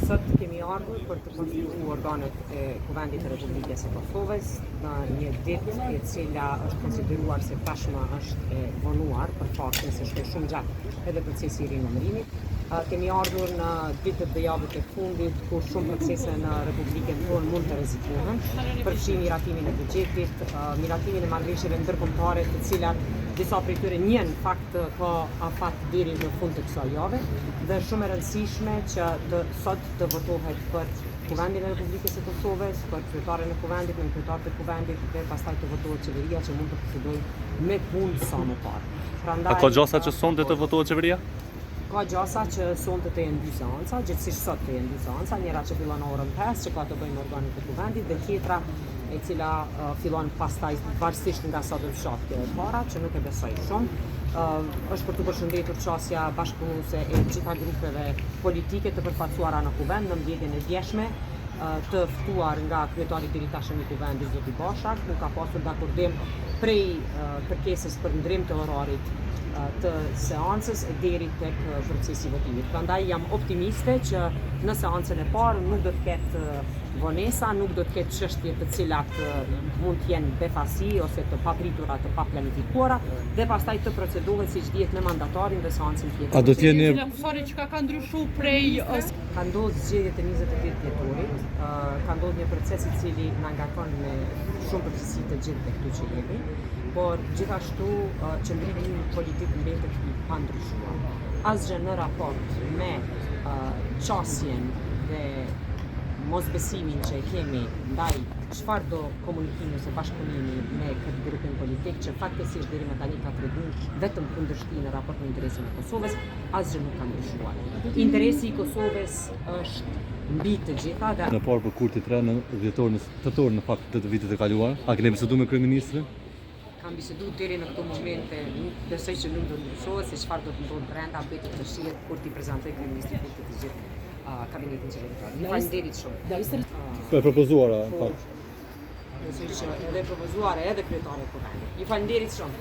Sot kemi ardhur për të konstituuar organet e Kuvendit të Republikës së Kosovës në një ditë e cila është konsideruar se tashmë është e vonuar për faktin se shkoi shumë gjatë edhe procesi i rinumërimit. Kemi ardhur në ditët dhe javët e fundit ku shumë procese në Republikën tonë mund të rrezikohen, përfshi miratimin e buxhetit, miratimin e marrëveshjeve ndërkombëtare, të cilat disa prej tyre njën fakt ka afat deri në fund të kësaj jave, dhe shumë e rëndësishme që sot të votohet për Kuvendin e Republikës së Kosovës, për kryetaren e Kuvendit, në kryetarët e Kuvendit dhe pastaj të votohet qeveria që mund të procedojë me punë sa më parë. A ka gjasa që sonte të votohet qeveria? Ka gjasa që sonte të jenë dy seanca, gjithsesi sot të jenë dy seanca, njëra që fillon orën 5 që ka të bëjnë organet e Kuvendit dhe tjetra e cila fillon pastaj varësisht nga sa do fshat kjo e para, që nuk e besoj shumë. Është për të përshëndetur qasja bashkëpunuese e gjitha grupeve politike të përfaqësuara në Kuvend në mbledhjen e djeshme, të ftuar nga kryetari i ritashëm i Kuvendit Zoti Bashak, nuk ka pasur dakordim prej kërkesës për ndrim të orarit të seancës deri tek procesi i votimit. Prandaj jam optimiste që në seancën e parë nuk do të ketë vonesa, nuk do të ketë çështje të cilat mund të jenë befasi ose të papritura, të paplanifikuara dhe pastaj të procedohet siç dihet me mandatarin dhe seancën tjetër. A do të jeni kusari që ka ndryshuar prej ka ndodhur zgjedhje të 28 dhjetorit, ka ndodhur një proces i cili na ngarkon me shumë përgjegjësi të gjithë këtu që jemi, por gjithashtu qëndrimi politik mbetet i pandryshuar. Asgjë në raport me qasjen dhe mosbesimin që e kemi ndaj çfarë do komunikimi ose bashkëpunimi me këtë grupin politik që fatkesisht deri më tani ka treguar vetëm kundërshti në raport me interesin e Kosovës, asgjë nuk ka ndryshuar. Interesi i Kosovës është mbi të gjitha dhe në parë për kurti 3 në tetor në fakt të vitit të kaluar, a keni biseduar me kryeministrin? Kam biseduar deri në këtë moment, besoj që nuk do të ndryshohet se çfarë do të ndodhë brenda mbetet të shihet kur ti prezantoj kryeministrit kurti të gjithë kabinetin qeveritare. Faleminderit shumë. Për propozuara, në fakt. Besoj që edhe propozuara edhe kryetari i Kuvendit. Ju faleminderit shumë.